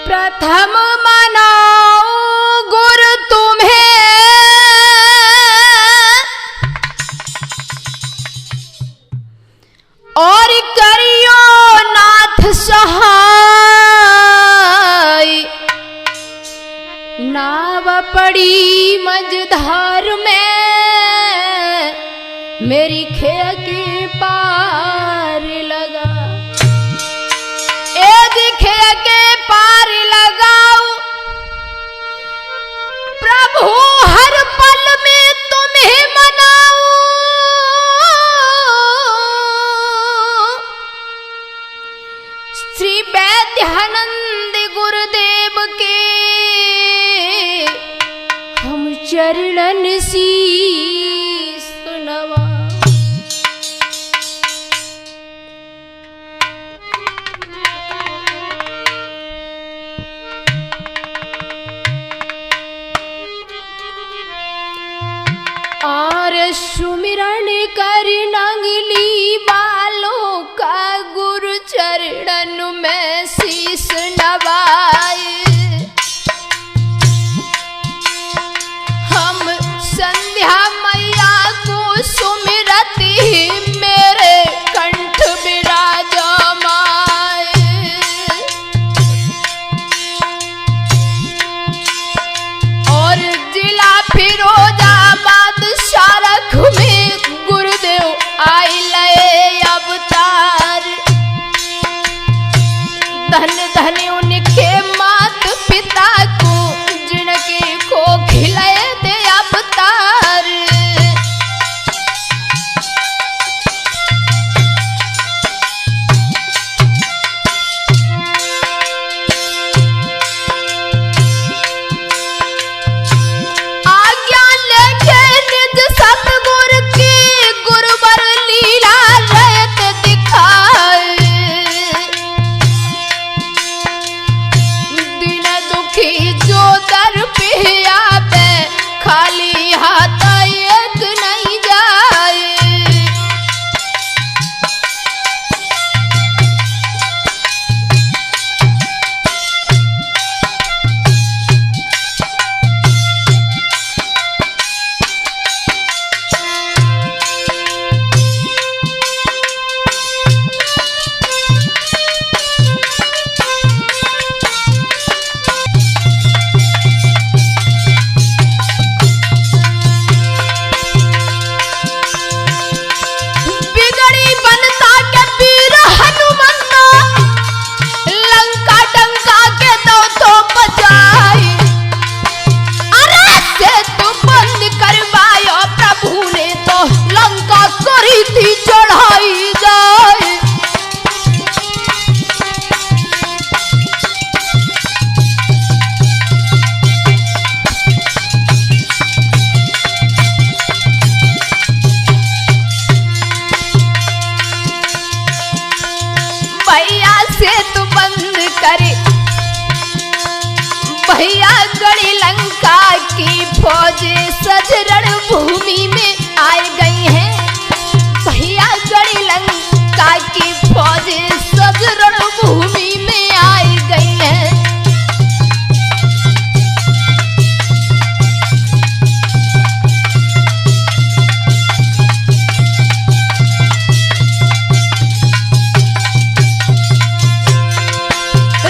प्रथम मनाओ गुरु तुम्हें, और करियो नाथ सहाय। नाव पड़ी मझधार में, मेरी खेया के पार लगा। एक खेया के पार लगाओ प्रभु, हर पल में तुम्हें मनाओ। श्री वैद्यानंद गुरुदेव के हम चरणन शीस नवा। और सुमिरन कर नंगली बालों का गुरु चरणन में शीस नवाए। हम संध्या मैया को सुमिरती मेरे कंठ विराजमाए। और जिला फिरोजाबाद शारख में गुरुदेव आई लए अवतार। धन धन उनके मात पिता को, जिनके को खिलाए दे अवतार। आज्ञा लेके निज सतगुर की गुरुवर लीला रहत दिखाए। दिन दुखी जो दर पे आवे, खाली हाथ एक नहीं जाए। बिगड़ी बनता के वीर हनुमंता, लंका डंका के दो तो बजाए। अरे से तू बंद करवायो प्रभु ने, तो लंका करी थी चढ़ाई जाए। भैया से तू बंद करे, भैया गड़ी लंका की फौज सज रणभूमि में आ गई है। भैया गड़ी लंका की फौज सज रणभूमि में आ गई है।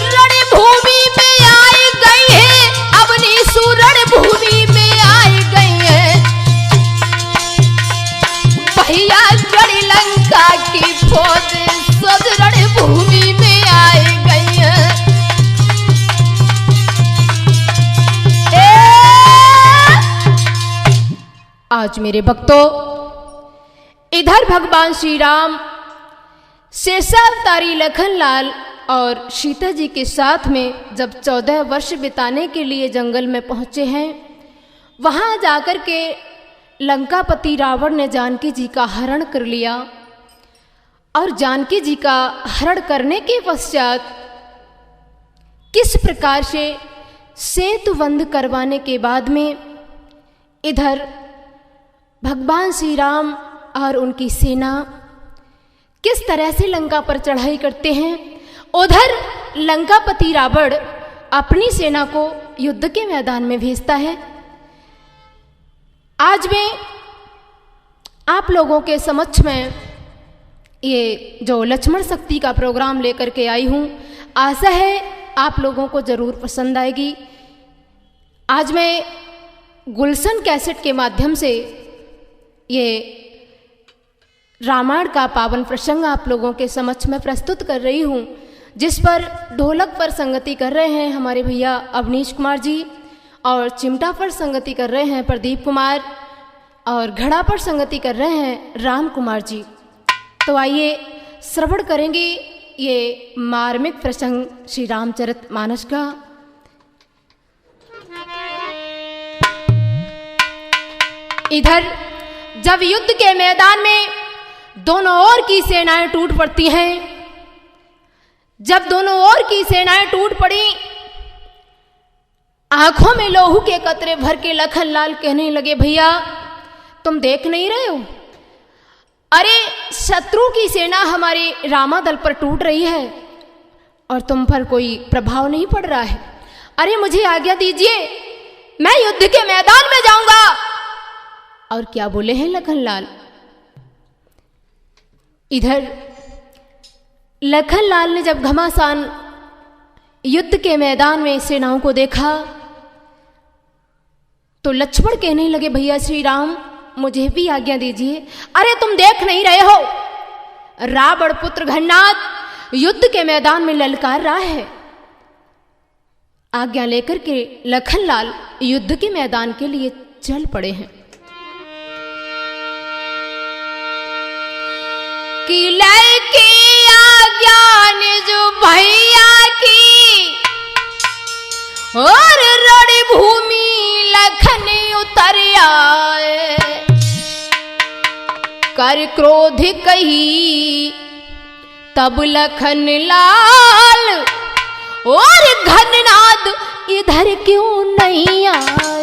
रणभूमि में आई गई है, अपनी सुरण भूमि में आई गई है। भैया गड़ी लंका की फौज सज रणभूमि में आई गई है। आज मेरे भक्तों, इधर भगवान श्री राम शेषावतारी लखनलाल और सीता जी के साथ में जब 14 वर्ष बिताने के लिए जंगल में पहुंचे हैं, वहां जाकर के लंकापति रावण ने जानकी जी का हरण कर लिया। और जानकी जी का हरण करने के पश्चात किस प्रकार से सेतु बंद करवाने के बाद में इधर भगवान श्री राम और उनकी सेना किस तरह से लंका पर चढ़ाई करते हैं, उधर लंकापति रावण अपनी सेना को युद्ध के मैदान में भेजता है। आज मैं आप लोगों के समक्ष में ये जो लक्ष्मण शक्ति का प्रोग्राम लेकर के आई हूँ, आशा है आप लोगों को ज़रूर पसंद आएगी। आज मैं गुलशन कैसेट के माध्यम से ये रामायण का पावन प्रसंग आप लोगों के समक्ष में प्रस्तुत कर रही हूँ, जिस पर ढोलक पर संगति कर रहे हैं हमारे भैया अवनीश कुमार जी, और चिमटा पर संगति कर रहे हैं प्रदीप कुमार, और घड़ा पर संगति कर रहे हैं राम कुमार जी। तो आइए श्रवण करेंगे ये मार्मिक प्रसंग श्री रामचरितमानस का। इधर जब युद्ध के मैदान में दोनों ओर की सेनाएं टूट पड़ती हैं, जब दोनों ओर की सेनाएं टूट पड़ी, आंखों में लोहू के कतरे भर के लखन लाल कहने लगे, भैया तुम देख नहीं रहे हो? अरे शत्रु की सेना हमारे रामादल पर टूट रही है और तुम पर कोई प्रभाव नहीं पड़ रहा है। अरे मुझे आज्ञा दीजिए, मैं युद्ध के मैदान में जाऊंगा। और क्या बोले हैं लखनलाल? इधर लखनलाल ने जब घमासान युद्ध के मैदान में सेनाओं को देखा तो लक्ष्मण कहने लगे, भैया श्री राम मुझे भी आज्ञा दीजिए। अरे तुम देख नहीं रहे हो, रावण पुत्र घन्नाद युद्ध के मैदान में ललकार रहा है। आज्ञा लेकर के लखनलाल युद्ध के मैदान के लिए चल पड़े हैं। कि लड़की आज्ञा ने जो भैया की, और रणभूमि लखन उतर आए, कर क्रोध कही तब लखन लाल, और घननाद इधर क्यों नहीं आए।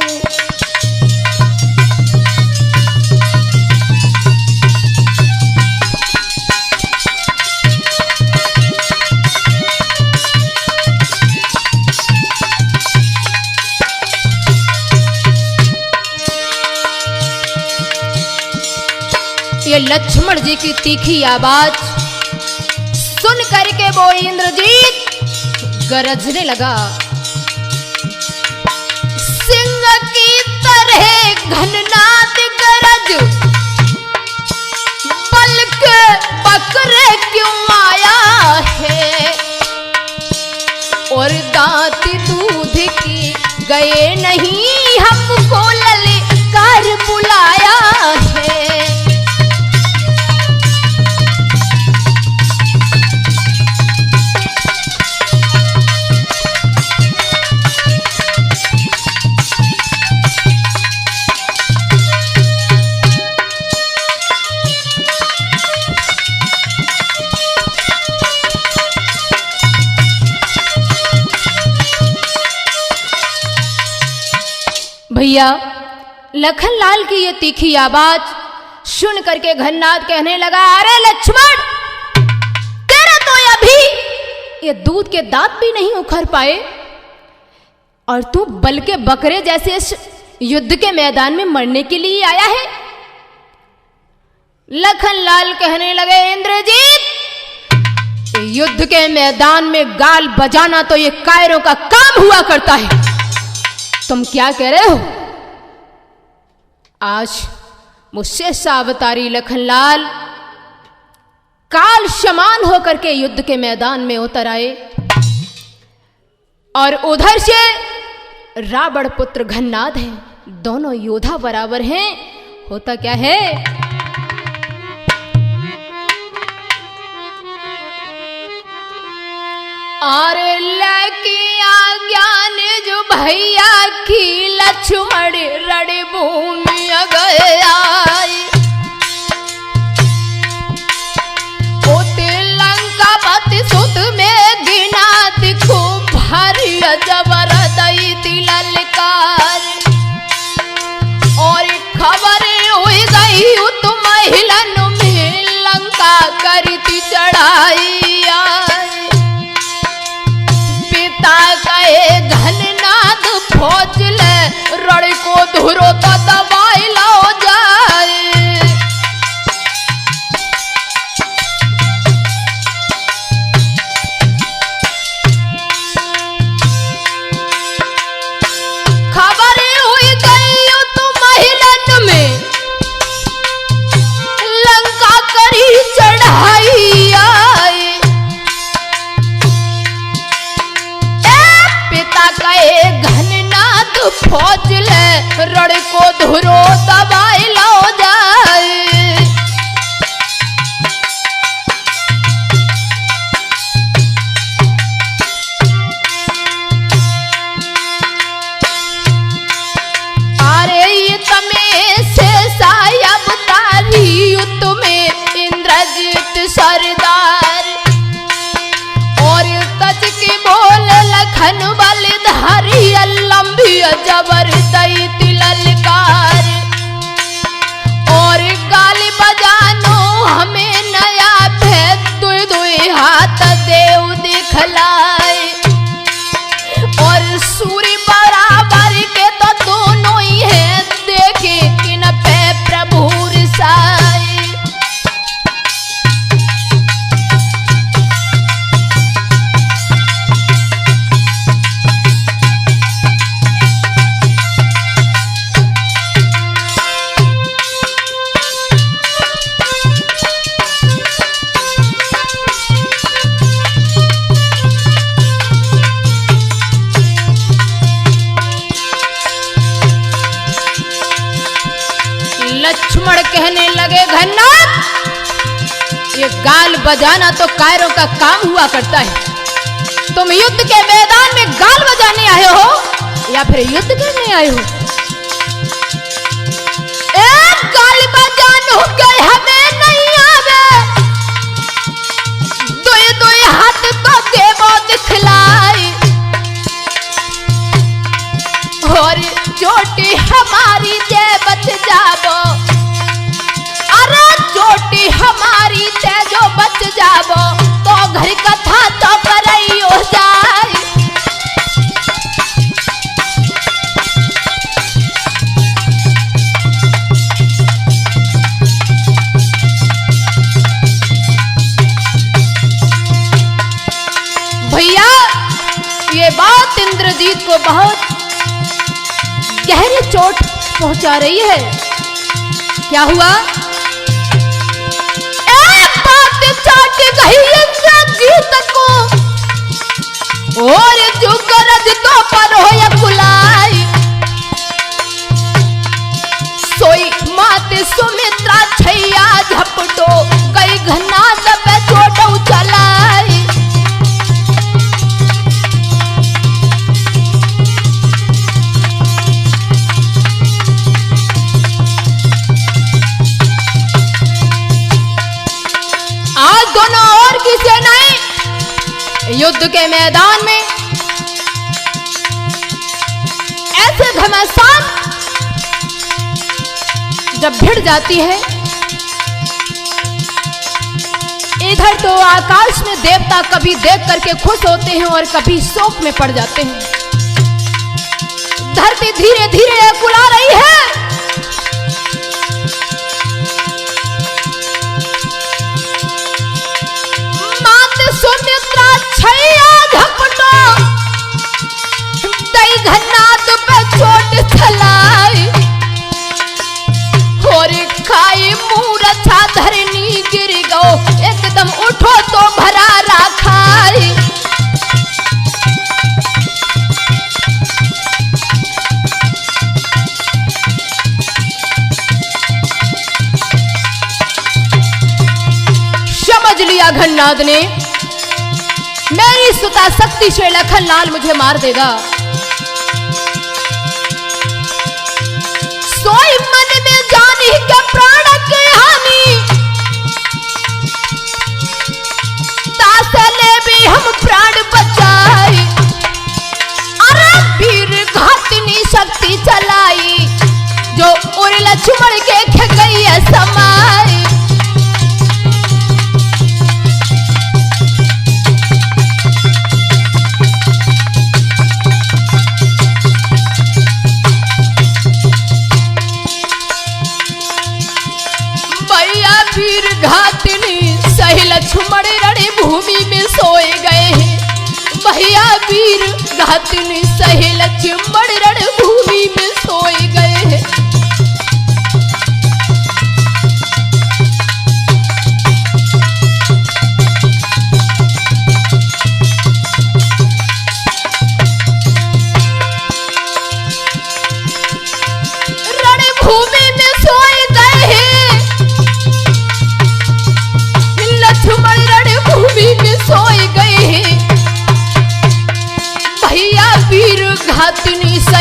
ये लक्ष्मण जी की तीखी आवाज सुन करके वो इंद्रजीत गरजने लगा। सिंह की तरह घननाद गरज, बल्क बकरे क्यों आया है, और दांत दूध की गए नहीं, हमको ललकार बुलाया है। भैया लखनलाल की ये तीखी आवाज सुन करके घननाद कहने लगा, अरे लक्ष्मण तेरा तो अभी ये दूध के दांत भी नहीं उखड़ पाए, और तू बल के बकरे जैसे इस युद्ध के मैदान में मरने के लिए आया है। लखनलाल कहने लगे, इंद्रजीत युद्ध के मैदान में गाल बजाना तो ये कायरों का काम हुआ करता है, तुम क्या कह रहे हो? आज मुझसे सावतारी लखनलाल काल समान होकर के युद्ध के मैदान में उतर आए, और उधर से रावण पुत्र घननाद है, दोनों योद्धा बराबर हैं। होता क्या है, और लकी आज्ञा ने जो भैया की, लक्ष्मण रणभूमि गया, उते लंकापति सुत में गिना दिखो भारी जबर दैती ललकार, और खबर हो गई उत महिलन में लंका करती चढ़ाई। पिता कहे घननाथ फौज ले रण को धुरो दबाई लो जाए। अरे ये तमें से सायब तारी तुम्हें इंद्रजीत सरदार और कच की बोल लखन बलिधारी लंबी जबर दैत ललकार और गाली बजानो हमें नया भेद दुई दुई हाथ देव दिखलाए और सूर्य बराबर के तो दोनों ही है देखे कि न पे प्रभु रिसाए। लक्ष्मण कहने लगे घननाथ, ये गाल बजाना तो कायरों का काम हुआ करता है। तुम युद्ध के मैदान में गाल बजाने आए हो या फिर युद्ध करने आए हो? एक गाल बजानो गए हमें नहीं आवे, दुई दुई हाथ तो देवो दिखलाए और चोटी हमारी दे बच जाबो। अरे चोटी हमारी दे जो बच जाबो तो घर कथा तो करई हो जाए। भैया ये बात इंद्रजीत को बहुत गहरी चोट पहुंचा रही है। क्या हुआ? एक बात चाट गई इंद्रजीत को और जो गरज तो पर हो या कुलाई सोई माते सुमित्रा छैया झपटो गई घनाथ पे चोट चलाई। आज दोनों और की सेनाएं युद्ध के मैदान में ऐसे घमासान जब भिड़ जाती है, इधर तो आकाश में देवता कभी देख करके खुश होते हैं और कभी शोक में पड़ जाते हैं। धरती धीरे धीरे कुला रही है। सुमित्रा छैया झपटो दई घनाथ पे चोट चलाई और खाई मूर्छा धरनी गिर गो एकदम उठो तो भरा राखाई। समझ लिया घननाथ ने, मेरी सुता शक्ति से लखनलाल मुझे मार देगा। सोई मन में जानी के प्राण की हानि तासले भी हम प्राण बचाए। अरे वीर घातनी शक्ति चलाई जो उर लक्ष्मण के गई है समाई। वीर घातनी सही लक्ष्मण रण भूमि में सोए गए हैं। भैया वीर घातनी सही लक्ष्मण रण भूमि में सोए गए हैं।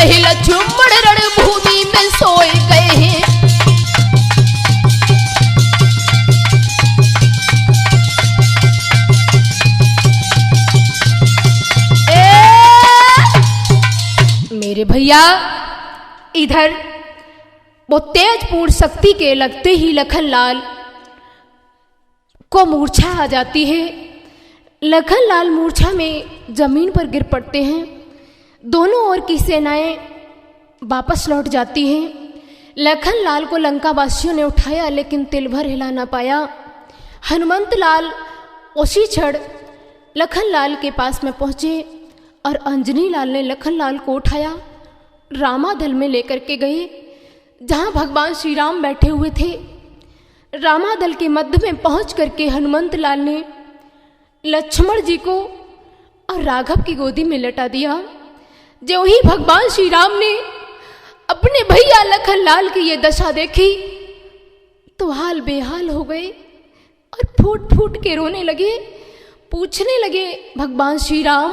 रही लक्ष्मण रणभूमि में सोए गए हैं। मेरे भैया, इधर वो तेजपूर्ण शक्ति के लगते ही लखनलाल को मूर्छा आ जाती है। लखनलाल मूर्छा में जमीन पर गिर पड़ते हैं। दोनों ओर की सेनाएं वापस लौट जाती हैं। लखनलाल को लंका वासियों ने उठाया, लेकिन तिल भर हिला ना पाया। हनुमंत लाल उसी क्षण लखनलाल के पास में पहुंचे और अंजनी लाल ने लखनलाल को उठाया, रामादल में लेकर के गए जहां भगवान श्री राम बैठे हुए थे। रामादल के मध्य में पहुंच करके हनुमंत लाल ने लक्ष्मण जी को और राघव की गोदी में लटा दिया। जो ही भगवान श्री राम ने अपने भैया लखनलाल की ये दशा देखी तो हाल बेहाल हो गए और फूट फूट के रोने लगे। पूछने लगे भगवान श्री राम,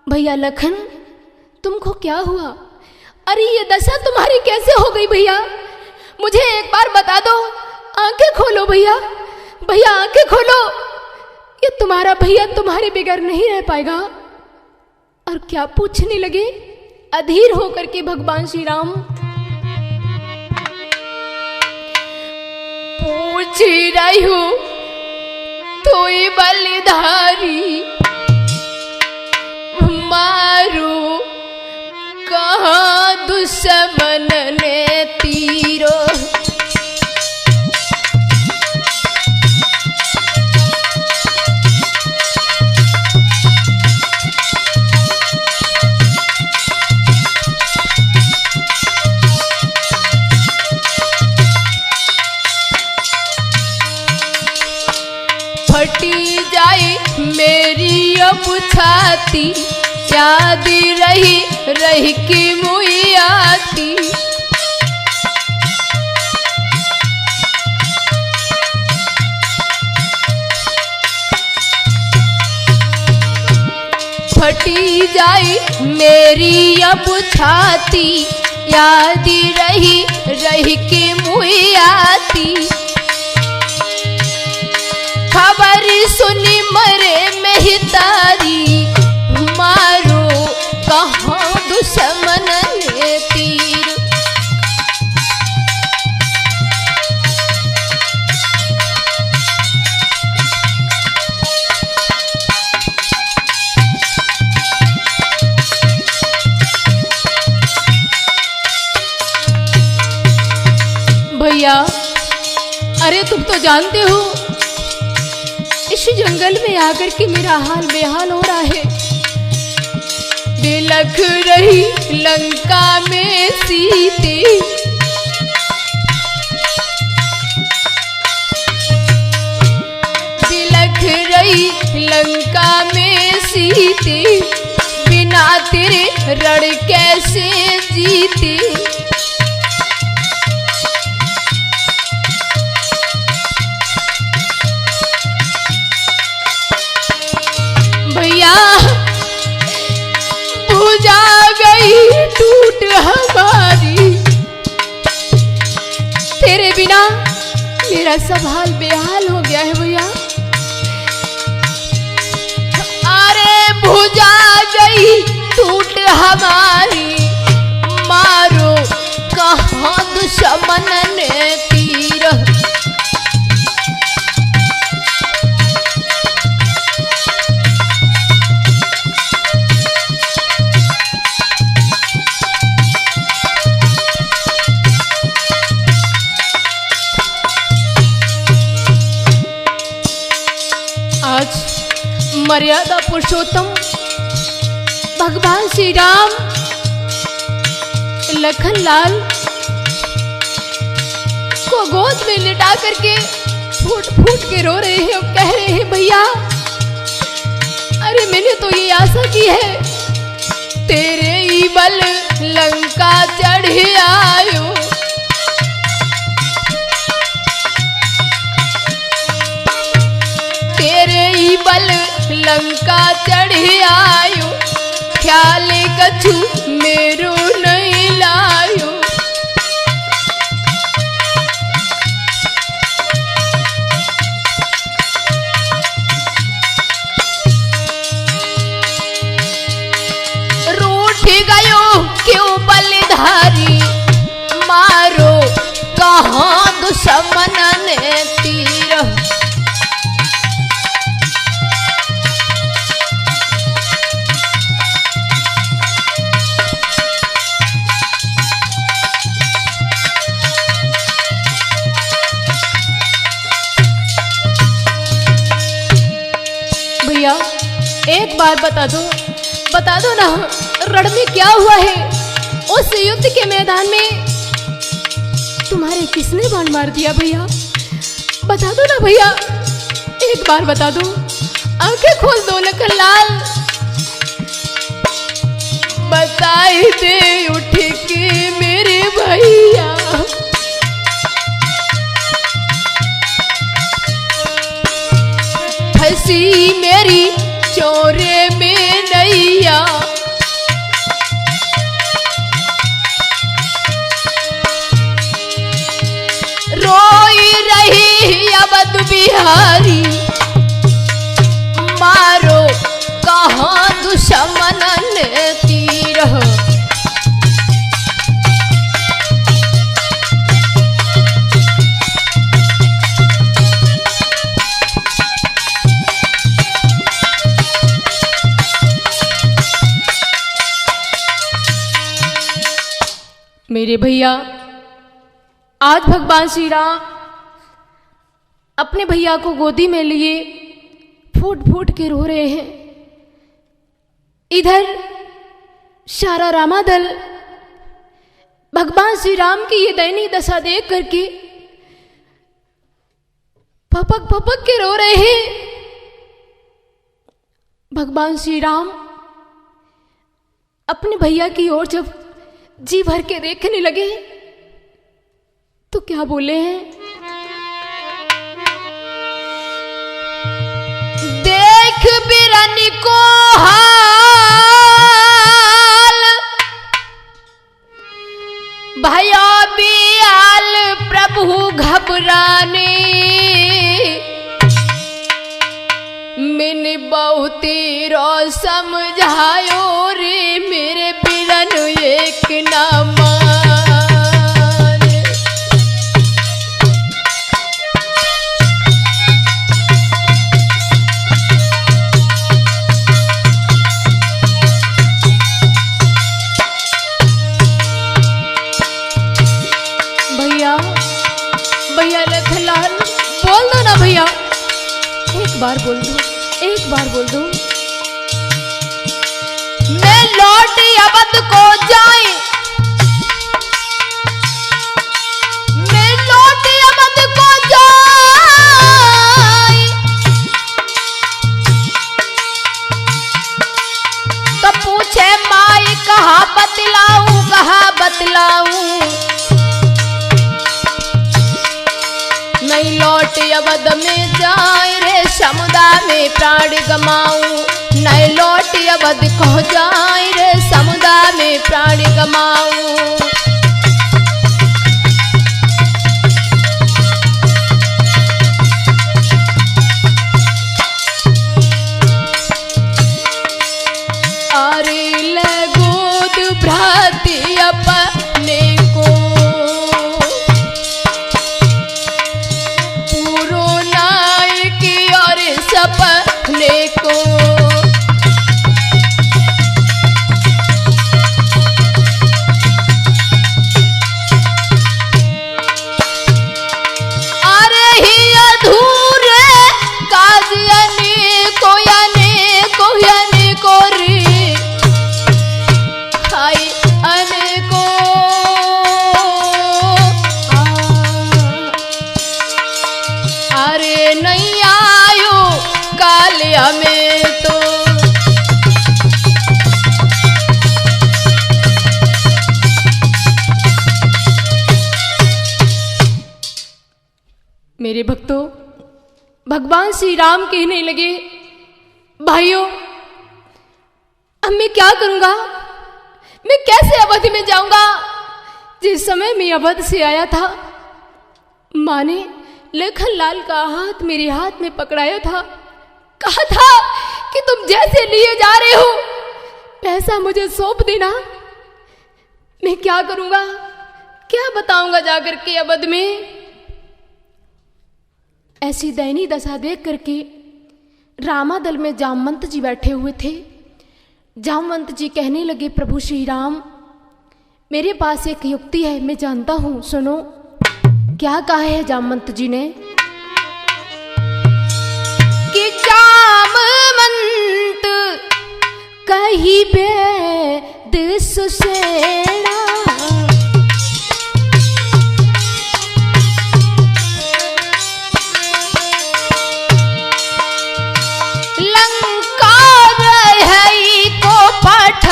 भैया लखन, तुमको क्या हुआ? अरे ये दशा तुम्हारी कैसे हो गई भैया? मुझे एक बार बता दो। आंखें खोलो भैया, भैया आंखें खोलो। ये तुम्हारा भैया तुम्हारे बगैर नहीं रह पाएगा। और क्या पूछने लगे अधीर होकर के भगवान श्री राम? पूछ रही हूं तो ये बलिधारी मारू कहाँ दुश्मन ने तीरो। फटी जाए मेरी अब छाती, याद रही रही की मुई आती। फटी जाए मेरी अब छाती, याद रही रही की मुई आती। खबर सुनी मरे मेहतारी, मारो कहाँ दुश्मन ने तीर। भैया, अरे तुम तो जानते हो इस जंगल में आकर के मेरा हाल बेहाल हो रहा है। बिलख रही लंका में सीते, बिलख रही लंका में सीते, बिना तेरे रण कैसे जीते। भैया बुझा गई टूट हमारी, तेरे बिना मेरा सब हाल बेहाल हो गया है भैया। अरे बुझा गई टूट हमारी, मारो कहाँ दुश्मन ने तीर। मर्यादा पुरुषोत्तम भगवान श्री राम लखनलाल को गोद में लिटा करके फूट फूट के रो रहे हैं और कह रहे हैं, भैया अरे मैंने तो ये आशा की है तेरे ही बल लंका चढ़ आयो। तेरे ही बल लंका चढ़ आयो, ख्याल कछु मेरो दुश्मन ने तीर। भैया एक बार बता दो ना, रण में क्या हुआ है? उस युद्ध के मैदान में तुम्हारे किसने बाण मार दिया भैया? बता दो ना भैया, एक बार बता दो। आंखें खोल दो लखनलाल, बताई दे उठ के मेरे भैया। फंसी मेरी चोरे में नैया, रोई रही अवध बिहारी, मारो कहाँ दुश्मन ने तीर। मेरे भैया, आज भगवान श्री राम अपने भैया को गोदी में लिए फूट फूट के रो रहे हैं। इधर सारा रामादल भगवान श्री राम की ये दयनीय दशा देख करके फपक फपक के रो रहे हैं। भगवान श्री राम अपने भैया की ओर जब जी भर के देखने लगे तो क्या बोले हैं? देख बिरन को हाल, भया बियाल प्रभु घबराने, मैंने बहुत रो समझायो रे मेरे बिरन एक ना माने। भैया लखनलाल बोल दो ना भैया, एक बार बोल दो। मैं लौट अवध को जाए, मैं लौट अवध को जाए, तो पूछे माई कहाँ बतलाऊं, नहीं लौट अवध में जाए रे समुदा में प्राण गमाऊं, नहीं लौट अवध को जाए रे समुदा में प्राण गमाऊं। अरे लगोद भ्राति अपने को, पूरो नायक और सपने को, अरे ही अधूरे काज अनेको रे, हाय अनेको अरे नहीं आयो कालिया में तो, मेरे भक्तों, भगवान श्री राम कहने लगे, भाइयों अब मैं क्या करूंगा, मैं कैसे अवध में जाऊंगा? जिस समय मैं अवध से आया था, माँ ने लखनलाल का हाथ मेरे हाथ में पकड़ाया था, कहा था कि तुम जैसे लिए जा रहे हो पैसा मुझे सौंप देना। मैं क्या करूंगा, क्या बताऊंगा जाकर के अवध में? ऐसी दयनीय दशा देख करके रामादल में जामवंत जी बैठे हुए थे। जामवंत जी कहने लगे, प्रभु श्री राम, मेरे पास एक युक्ति है, मैं जानता हूं, सुनो। क्या कहा है जामवंत जी ने कि जामवंत कही वेद सुषेणा, लंका रही को पठ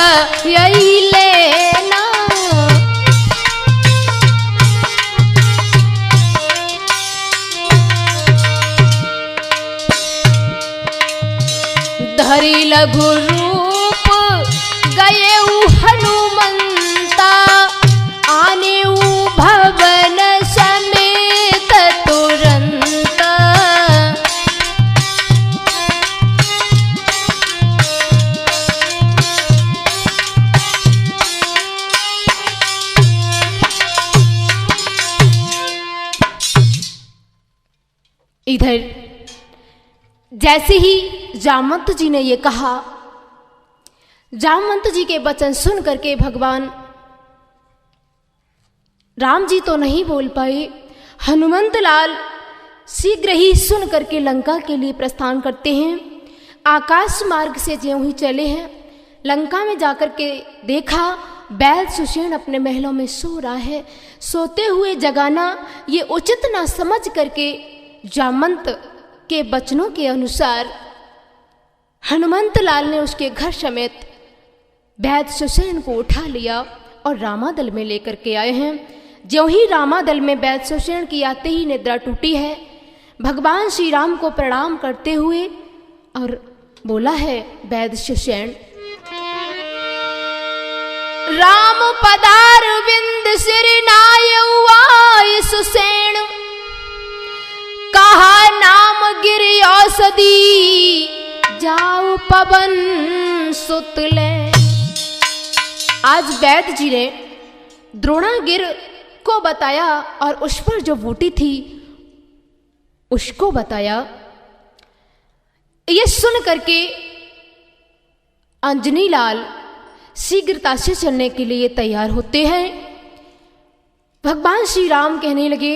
यही लेना, धरी लघु रूप गए हनुमंता, आने भवन समेत तुरंत, इधर जैसे ही जामवंत जी ने ये कहा, जामवंत जी के वचन सुन करके भगवान राम जी तो नहीं बोल पाए। हनुमंत लाल शीघ्र ही सुन करके लंका के लिए प्रस्थान करते हैं। आकाश मार्ग से ज्यों ही चले हैं, लंका में जाकर के देखा बैल सुषेण अपने महलों में सो रहा है। सोते हुए जगाना ये उचित ना समझ करके जामवंत के वचनों के अनुसार हनुमंत लाल ने उसके घर समेत बैद सुषेण को उठा लिया और रामादल में लेकर के आए हैं। ज्यों ही रामादल में बैद सुषेण की आते ही निद्रा टूटी है। भगवान श्री राम को प्रणाम करते हुए और बोला है बैद सुषेण, राम पदार बिंद सिर नाय सुषेण, कहा नाम गिर औषधि जाओ पवन सुतले। आज वैद्य जी ने द्रोणागिर को बताया और उस पर जो बूटी थी उसको बताया। ये सुन करके अंजनी लाल शीघ्रता से चलने के लिए तैयार होते हैं। भगवान श्री राम कहने लगे,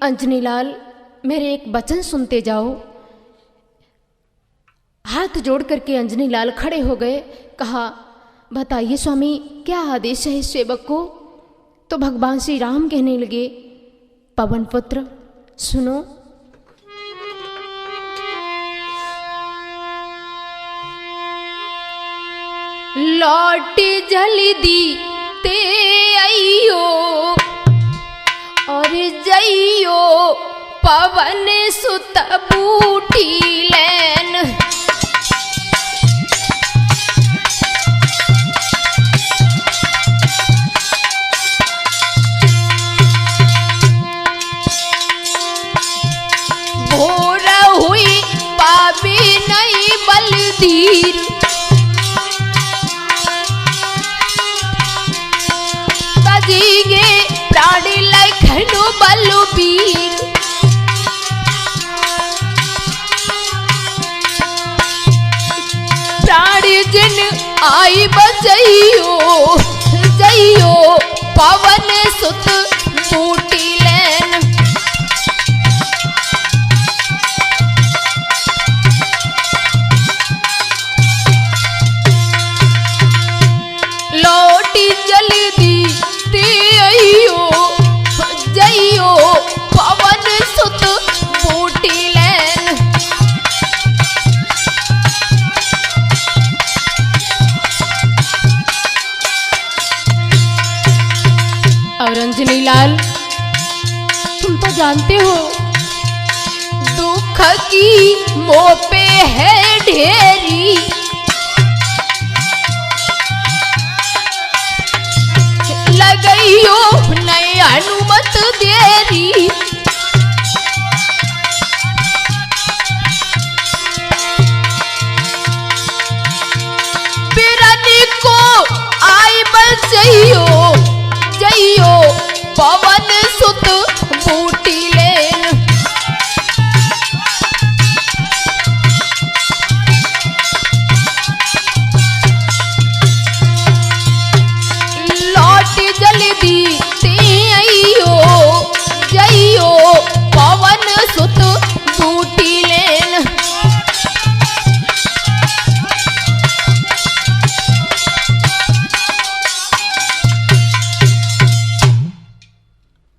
अंजनी लाल मेरे एक वचन सुनते जाओ। हाथ जोड़ करके अंजनी लाल खड़े हो गए। कहा, बताइए स्वामी, क्या आदेश है इस सेवक को? तो भगवान श्री राम कहने लगे, पवन पुत्र सुनो। लौटी जल्दी ते आइयो और जइयो पवन सुत बूटी लैन। भोर हुई पावे नहीं बलधीर, तजीगे प्राणी लखनु बलबीर। प्राणी जिन आई बजइयो जइयो पवन सुत बूटी लैन। लौटी जल्दी ते आइयो जइयो पवन सुत बूटी लैन। और अंजनी लाल, तुम तो जानते हो दुख की मोह पे है ढेरी, लगइयो नए अनुमत देरी। बिरनी को आई बजइयो जइयो पवन सुत बूटी लेन। दी ते अइयो जइयो पवन सुत बूटी लेन।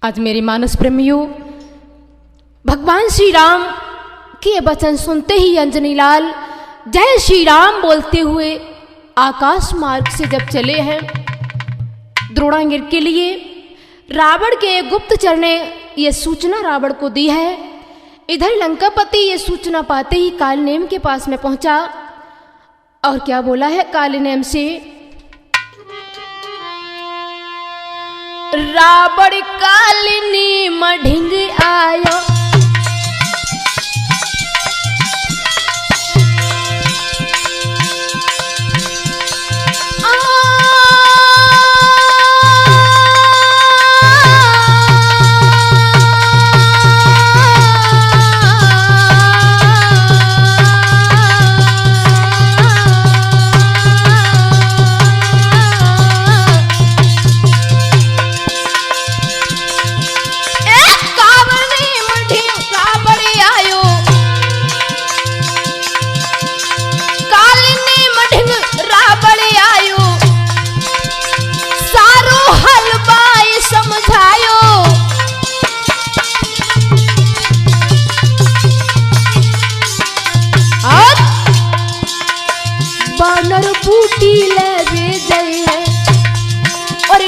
आज मेरे मानस प्रेमियों, भगवान श्री राम के वचन सुनते ही अंजनी लाल जय श्री राम बोलते हुए आकाश मार्ग से जब चले हैं द्रोणागिर के लिए, रावण के गुप्तचर ने यह सूचना रावण को दी है। इधर लंकापति ये सूचना पाते ही कालनेम के पास में पहुंचा और क्या बोला है कालनेम से, रावण कालनेम ढिंग आयो,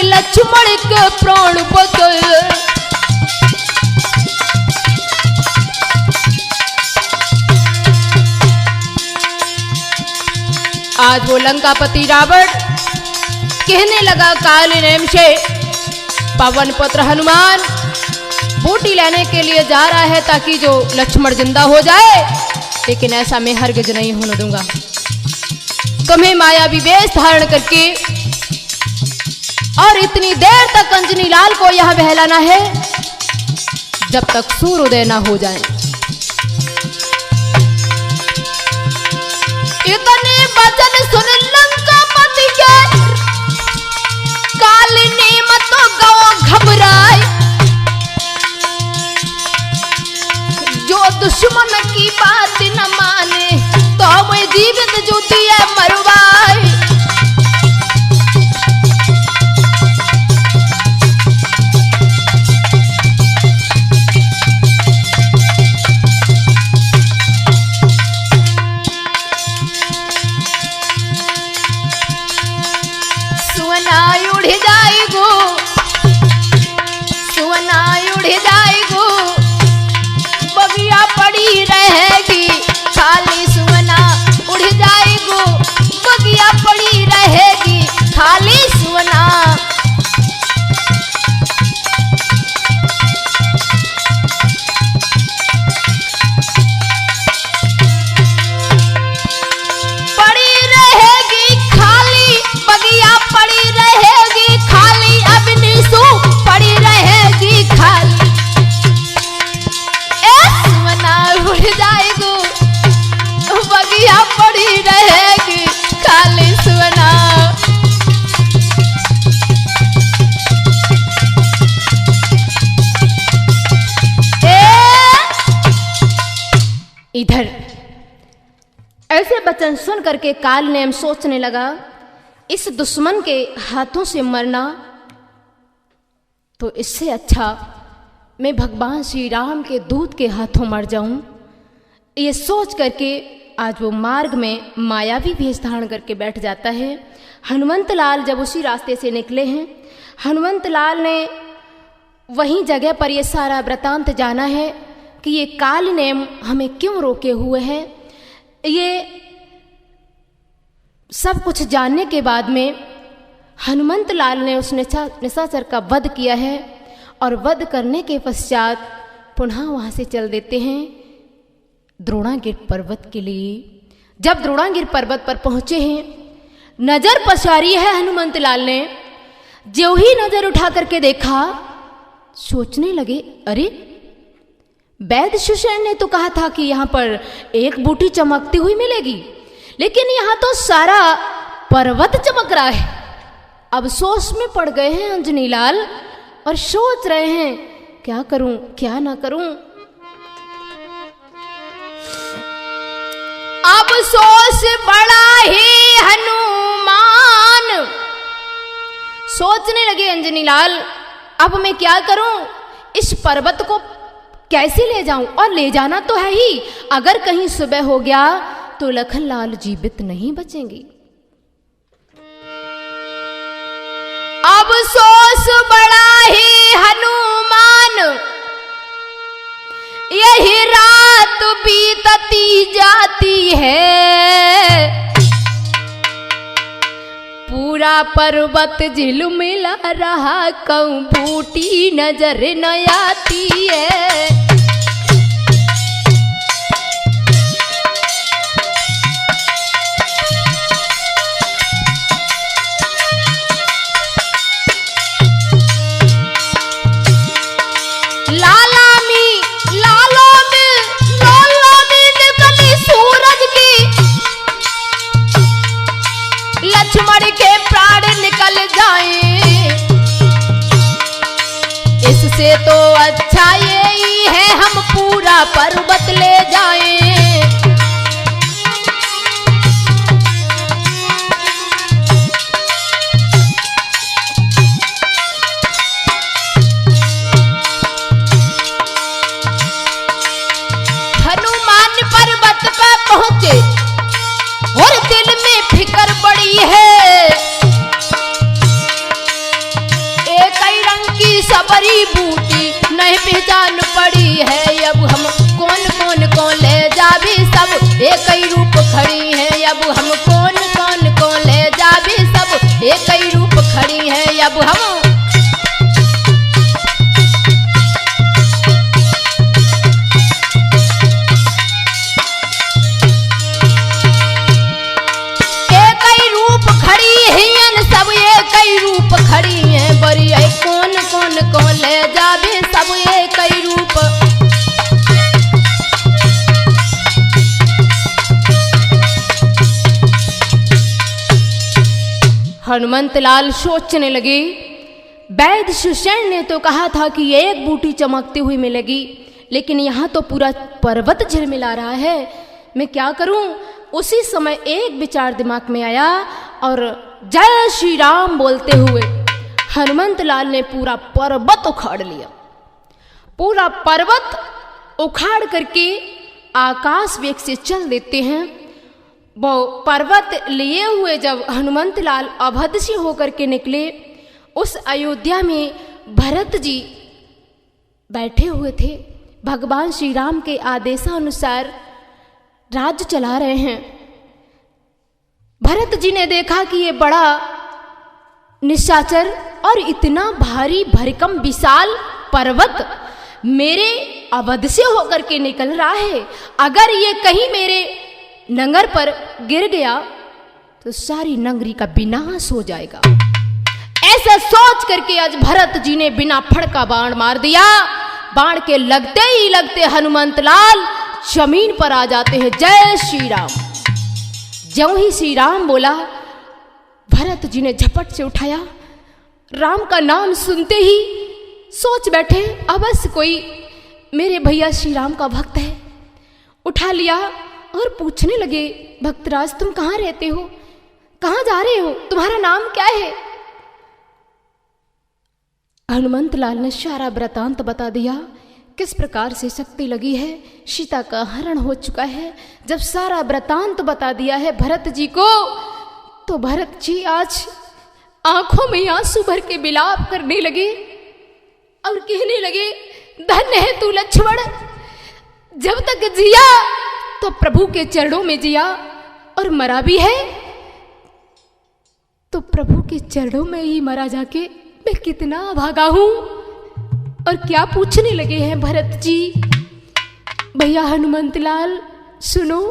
लक्ष्मण के प्राण बचल। आज वो लंकापति रावण कहने लगा कालनेम से, पवन पुत्र हनुमान बूटी लेने के लिए जा रहा है ताकि जो लक्ष्मण जिंदा हो जाए, लेकिन ऐसा मैं हरगिज नहीं होने दूंगा। तुम्हें मायावी वेश धारण करके और इतनी देर तक अंजनी लाल को यह बहलाना है जब तक सूर्योदय ना हो जाए। इतने वचन सुन लंकापति के कालनेम तो गाँव घबराए, जो दुश्मन की बात न माने तो मैं जीवित जूती है मरवाए। इधर ऐसे वचन सुन करके कालनेम सोचने लगा, इस दुश्मन के हाथों से मरना तो इससे अच्छा मैं भगवान श्री राम के दूत के हाथों मर जाऊं। ये सोच करके आज वो मार्ग में मायावी वेश धारण करके बैठ जाता है। हनुमंत लाल जब उसी रास्ते से निकले हैं, हनुमंत लाल ने वहीं जगह पर ये सारा वृतांत जाना है कि ये कालनेम हमें क्यों रोके हुए हैं। ये सब कुछ जानने के बाद में हनुमंत लाल ने उस निशाचर का वध किया है और वध करने के पश्चात पुनः वहाँ से चल देते हैं द्रोणागिर पर्वत के लिए। जब द्रोणागिर पर्वत पर पहुँचे हैं, नज़र पसारी है हनुमंत लाल ने। जो ही नज़र उठा करके देखा, सोचने लगे, अरे वैद्य सुषेण ने तो कहा था कि यहाँ पर एक बूटी चमकती हुई मिलेगी, लेकिन यहाँ तो सारा पर्वत चमक रहा है। अब सोच में पड़ गए हैं अंजनी लाल और सोच रहे हैं क्या करूं क्या ना करूं। अब सोच बड़ा ही हनुमान, सोचने लगे अंजनी लाल अब मैं क्या करूं, इस पर्वत को कैसे ले जाऊं, और ले जाना तो है ही, अगर कहीं सुबह हो गया तो लखन लाल जीवित नहीं बचेंगी। अब सोच बड़ा ही हनुमान, यही रात बीतती जाती है, पूरा पर्वत झिलमिला रहा कहूं बूटी नजर न आती है। लक्ष्मण के प्राण निकल जाएं, इससे तो अच्छा यही है हम पूरा पर्वत ले जाएं। हनुमान पर्वत पर पहुंचे और दिल में फिक्र बड़ी है, एक ही रंग की सबरी बूटी नहीं पहचान पड़ी है, अब हम कौन कौन को ले जाबी सब एक ही रूप खड़ी है, अब हम कौन कौन को ले जाबी सब एक ही रूप खड़ी है। अब हम खड़ी हैं बड़ी है, कौन कौन को ले जाबे सब एक ही रूप। हनुमंत लाल सोचने लगे, वैद्य सुषेण ने तो कहा था कि एक बूटी चमकती हुई मिलेगी, लेकिन यहाँ तो पूरा पर्वत झिलमिला रहा है, मैं क्या करूं। उसी समय एक विचार दिमाग में आया और जय श्री राम बोलते हुए हनुमंत लाल ने पूरा पर्वत उखाड़ लिया। पूरा पर्वत उखाड़ करके आकाश वेग से चल देते हैं। वो पर्वत लिए हुए जब हनुमंत लाल अवध से होकर के निकले, उस अयोध्या में भरत जी बैठे हुए थे, भगवान श्री राम के आदेशानुसार राज्य चला रहे हैं। भरत जी ने देखा कि ये बड़ा निशाचर और इतना भारी भरकम विशाल पर्वत मेरे अवध से होकर के निकल रहा है, अगर ये कहीं मेरे नगर पर गिर गया तो सारी नगरी का विनाश हो जाएगा। ऐसा सोच करके आज भरत जी ने बिना फड़का बाण मार दिया। बाण के लगते ही लगते हनुमंत लाल जमीन पर आ जाते हैं। जय श्री राम। ज्यों ही श्री राम बोला, भरत जी ने झपट से उठाया। राम का नाम सुनते ही सोच बैठे अवश्य कोई मेरे भैया श्री राम का भक्त है। उठा लिया और पूछने लगे, भक्तराज तुम कहाँ रहते हो, कहाँ जा रहे हो, तुम्हारा नाम क्या है। हनुमंत लाल ने सारा वृतांत बता दिया, किस प्रकार से शक्ति लगी है, सीता का हरण हो चुका है। जब सारा वृतांत बता दिया है भरत जी को, तो भरत जी आज आंखों में आंसू भर के विलाप करने लगे और कहने लगे, धन्य है तू लक्ष्मण, जब तक जिया तो प्रभु के चरणों में जिया, और मरा भी है तो प्रभु के चरणों में ही मरा जाके मैं कितना भागा हूं। और क्या पूछने लगे हैं भरत जी। भैया हनुमंत लाल सुनो,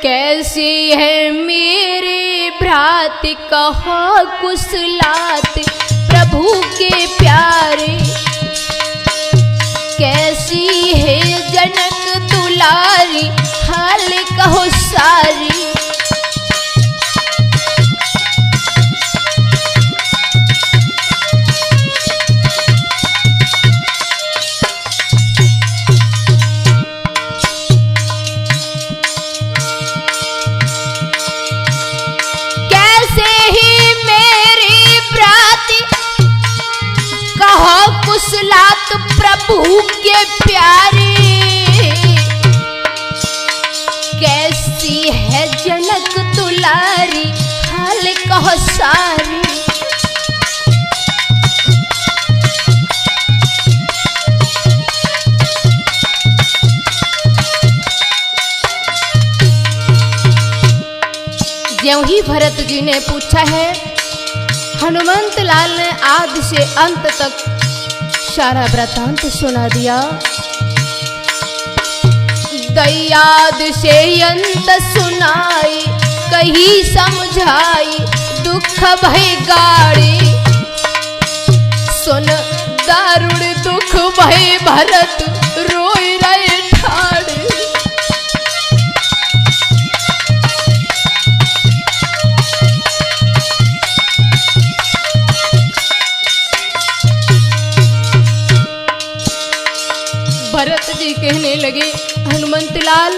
कैसे है मेरे भ्रात कहो कुशलात प्रभु के प्यारे, कैसी है जनक दुलारी, हाल कहो सारी। कुशलात प्रभु के प्यारे, कैसी है जनक दुलारी, हाल कहो सारी। ज्यों ही भरत जी ने पूछा है, हनुमंत लाल ने आदि से अंत तक सारा वृतांत सुना दिया। दयाद से अंत सुनाई, कही समझाई, दुख भय गाड़ी। सुन दारुण दुख भय भरत, रोई रहे ठाड़। भरत जी कहने लगे, हनुमंत लाल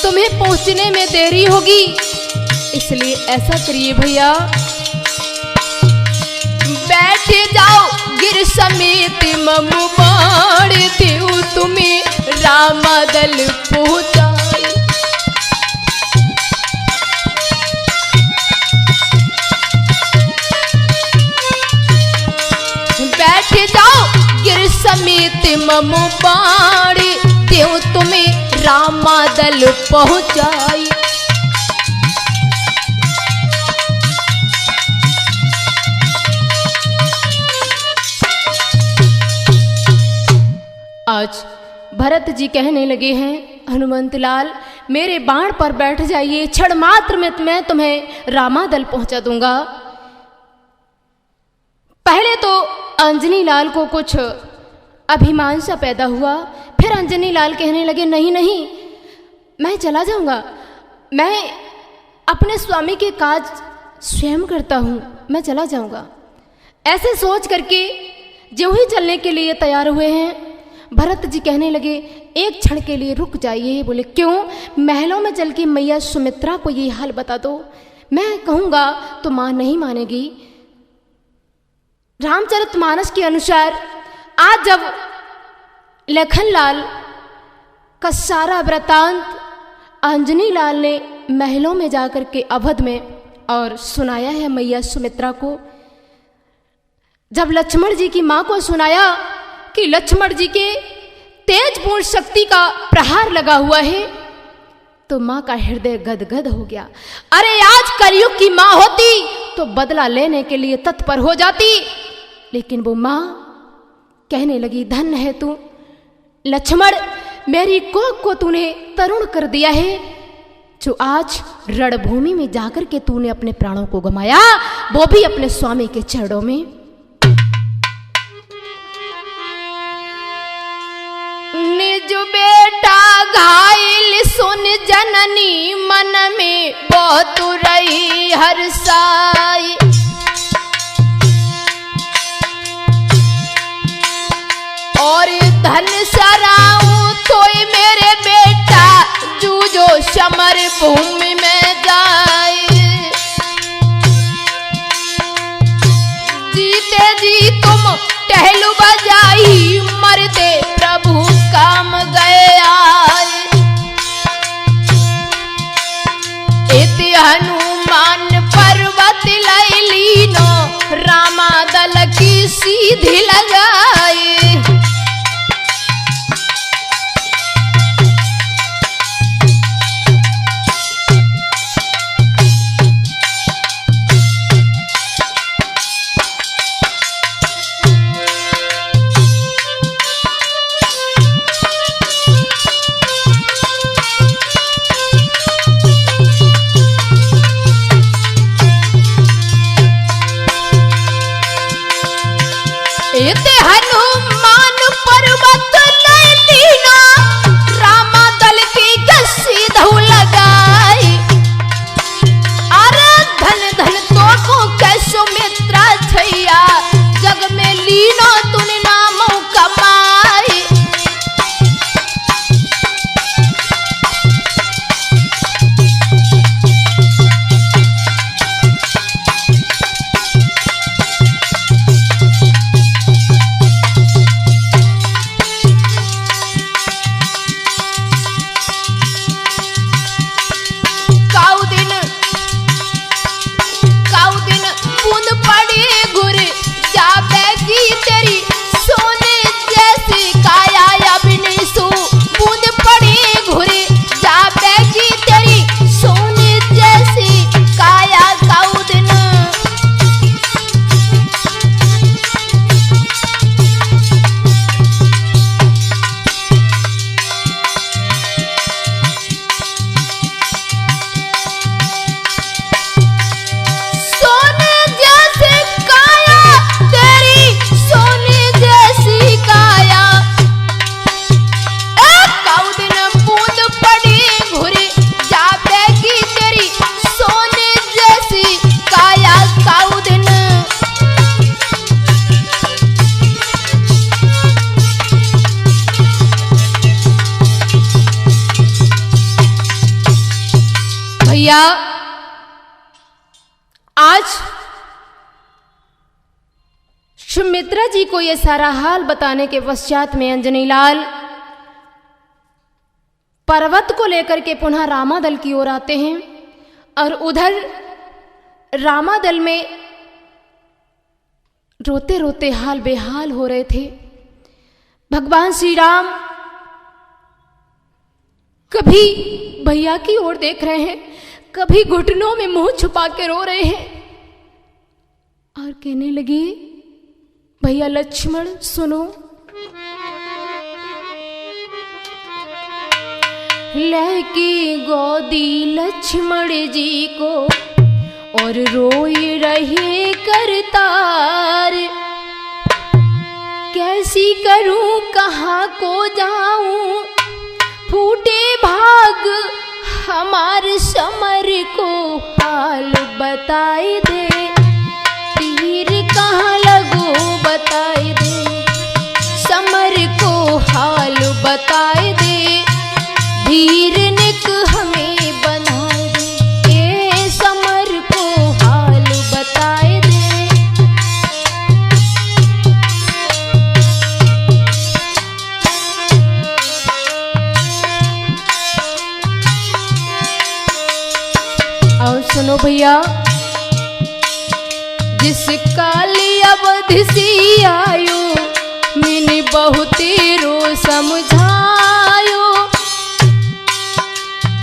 तुम्हें पहुंचने में देरी होगी, इसलिए ऐसा करिए भैया, बैठ जाओ गिर समेत ममु बाण देऊ तुम्हें रामदल पहुंचाए। बैठ जाओ गिर समेत ममु बाण देऊ तुम्हें रामदल पहुंचाई। आज भरत जी कहने लगे हैं, हनुमंत लाल मेरे बाण पर बैठ जाइए, क्षण मात्र में मैं तुम्हें रामादल पहुंचा दूंगा। पहले तो अंजनी लाल को कुछ अभिमान सा पैदा हुआ, फिर अंजनी लाल कहने लगे, नहीं नहीं मैं चला जाऊंगा, मैं अपने स्वामी के काज स्वयं करता हूं, मैं चला जाऊंगा। ऐसे सोच करके जो ही चलने के लिए तैयार हुए हैं, भरत जी कहने लगे, एक क्षण के लिए रुक जाइए। बोले क्यों? महलों में चल के मैया सुमित्रा को ये हाल बता दो, मैं कहूंगा तो मां नहीं मानेगी। रामचरितमानस के अनुसार आज जब लखनलाल का सारा वृतांत अंजनी लाल ने महलों में जाकर के अवध में और सुनाया है मैया सुमित्रा को, जब लक्ष्मण जी की मां को सुनाया कि लक्ष्मण जी के तेजपूर्ण शक्ति का प्रहार लगा हुआ है, तो मां का हृदय गदगद हो गया। अरे आज कलयुग की मां होती तो बदला लेने के लिए तत्पर हो जाती, लेकिन वो मां कहने लगी, धन्य है तू लक्ष्मण, मेरी कोख को तूने तरुण कर दिया है, जो आज रणभूमि में जाकर के तूने अपने प्राणों को गमाया, वो भी अपने स्वामी के चरणों में। निज बेटा घायल सुन जननी, मन में बहुत रही हर्षाई। और धन सराऊं तोय मेरे बेटा, जूझो समर भूमि में जाए। जीते जी तुम टहलू बजाई, मरते प्रभु काम गए आए। इति हनुमान पर्वत लैली नो, रामादल की सीधी लगाई। भैया आज सुमित्रा जी को यह सारा हाल बताने के पश्चात में अंजनी लाल पर्वत को लेकर के पुनः रामादल की ओर आते हैं और उधर रामादल में रोते रोते हाल बेहाल हो रहे थे। भगवान श्री राम कभी भैया की ओर देख रहे हैं, कभी घुटनों में मुंह छुपा के रो रहे हैं और कहने लगे, भैया लक्ष्मण सुनो। लहकी गोदी लक्ष्मण जी को और रोई रहे करतार, कैसी करूं कहाँ को जाऊं, फूटे भाग हमारे समर को हाल बताए दे, तीर कहाँ लगो बताए दे, समर को हाल बताए दे, धीर निक हमें बनाए दे, ये समर को हाल बताए दे। और सुनो भैया, जिस काली अवधि सी आयो, मैंने बहुतेरो समझायो,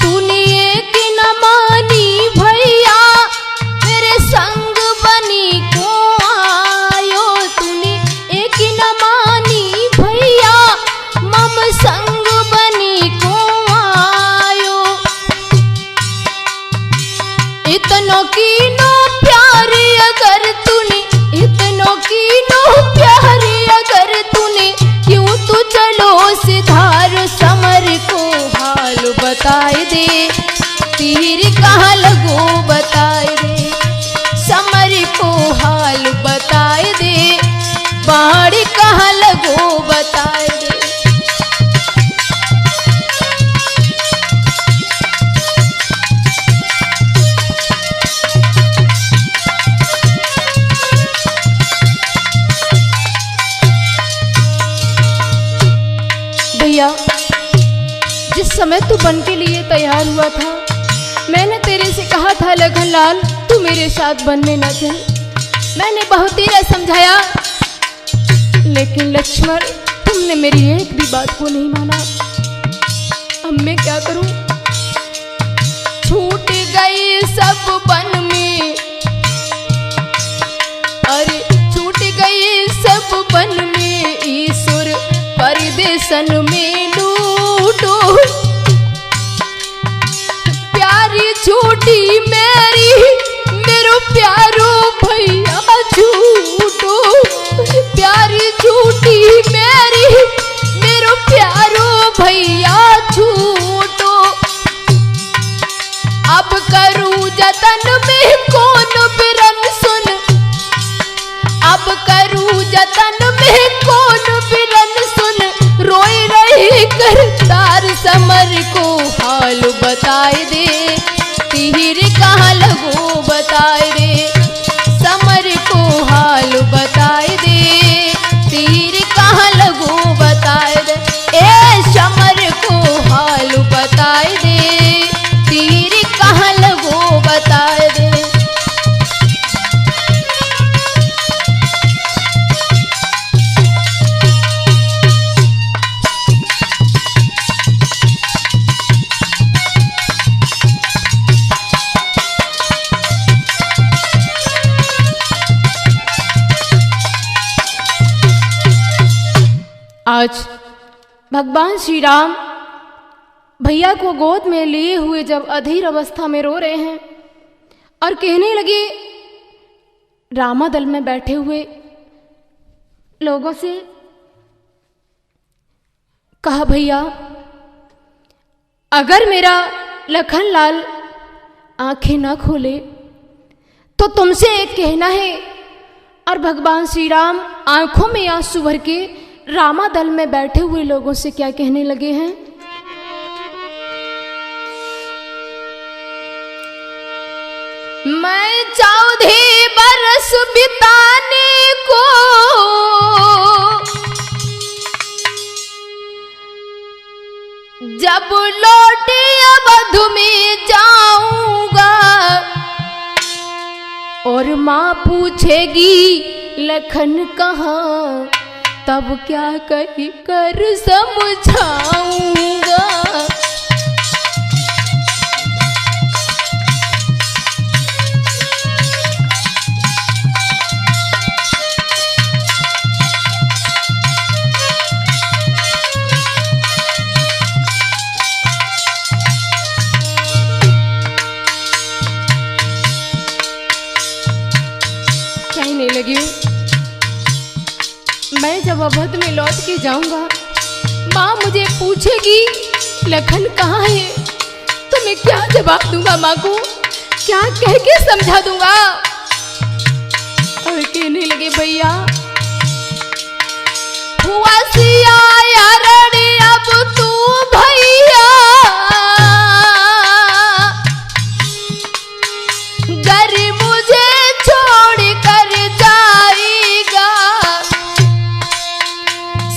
तूने एक न मानी भैया, मेरे संग बनी को आयो, तूने एक न मानी भैया, मम संग बनी को आयो, इतनों की नो प्यारी अगर तूने, इतनों की नो प्यारी अगर तूने, क्यों तू चलो सिधार समर को हाल बताए दे, तीर कहाँ लगो बताए दे, समर को हाल बताए दे, बाण कहाँ लगो बताए दे। भैया जिस समय तू बन के लिए तैयार हुआ था, मैंने तेरे से कहा था लखन लाल तू मेरे साथ वन में न चल, मैंने बहुत ही समझाया, लेकिन लक्ष्मण तुमने मेरी एक भी बात को नहीं माना। अब मैं क्या करूं? छूट गई सब वन में, अरे छूट गई सब वन में, ईश्वर परदेशन में लूटो, प्यारी छूटी मेरी मेरो प्यारो भैया छूटो, प्यारी छूटी मेरी मेरो प्यारो भैया छूटो, अब करूं जतन में कौन बिरन सुन, अब करूं जतन में कौन बिरन सुन, रोई रही करतार समर को हाल बताए दे, तीर कहाँ लगो बताए दे, समर को हाल बताए दे, तीर कहाँ लगो बताए दे, ए समर को हाल बताए दे, तीर कहाँ लगो बताए दे। आज भगवान श्री राम भैया को गोद में लिए हुए जब अधीर अवस्था में रो रहे हैं और कहने लगे रामादल में बैठे हुए लोगों से, कहा भैया अगर मेरा लखन लाल आंखें ना खोले तो तुमसे एक कहना है। और भगवान श्री राम आंखों में आंसू भर के रामादल में बैठे हुए लोगों से क्या कहने लगे हैं? मैं 14 बरस बिताने को जब लौटे अवध में जाऊंगा, और माँ पूछेगी लखन कहाँ, तब क्या कही कर समझाऊंगा। कहने लगी, मैं जब अवध में लौट के जाऊंगा, माँ मुझे पूछेगी लखन कहाँ है, तो मैं क्या जवाब दूंगा माँ को, क्या कह के समझा दूंगा। और कहने लगे, भैया हुआ सिया यार अब तू भैया, घर मुझे छोड़ कर जाएगा,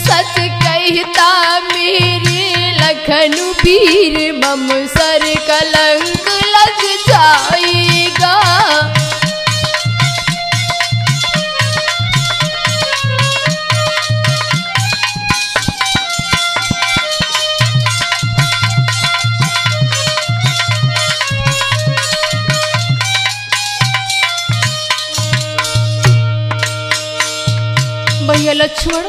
सच कहता मेरे लखन वीर मम सर कलंक लग जाएगा। भैया लक्ष्मण,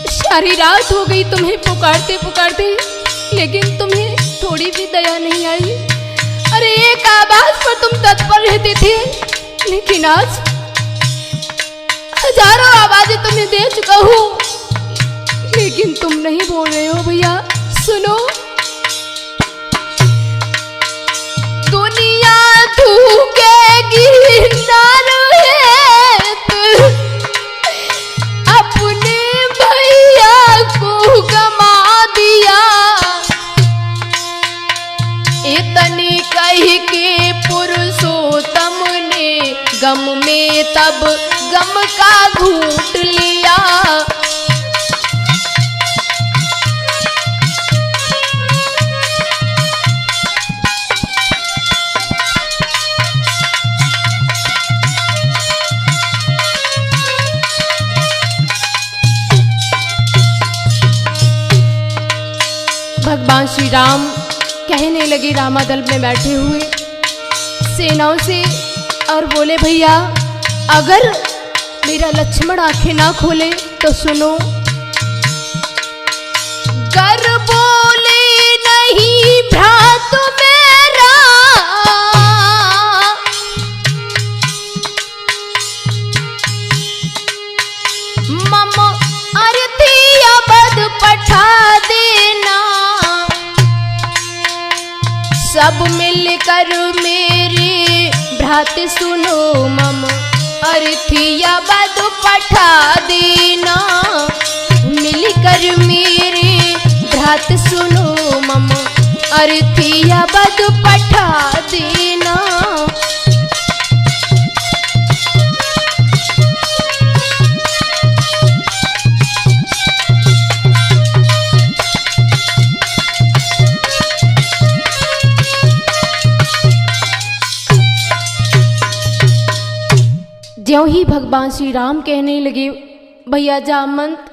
सारी रात हो गई तुम्हें पुकारते पुकारते, लेकिन तुम्हें थोड़ी भी दया नहीं आई। अरे एक आवाज पर तुम तत्पर रहते थे, लेकिन आज हजारों आवाजें तुम्हें दे चुका हूं, लेकिन तुम नहीं बोल रहे हो। भैया सुनो, दुनिया थूकेगी नार अपने भैया को गमा दिया, इतने कह के पुरुषोत्तम ने गम में तब गम का घूंट लिया। भगवान श्री राम कहने लगे रामादल में बैठे हुए सेनाओं से, और बोले, भैया अगर मेरा लक्ष्मण आंखें ना खोले तो सुनो। गर बोले नहीं भ्रात मेरा, मम अर्थी अवध पठा देना, सब मिलकर मेरे भ्रात सुनो, मम अर्थी अवध पठा देना, मिलकर मेरे भ्रात सुनो, मम अर्थी अवध पठा देना। ज्यों ही भगवान श्री राम कहने लगे, भैया जामवंत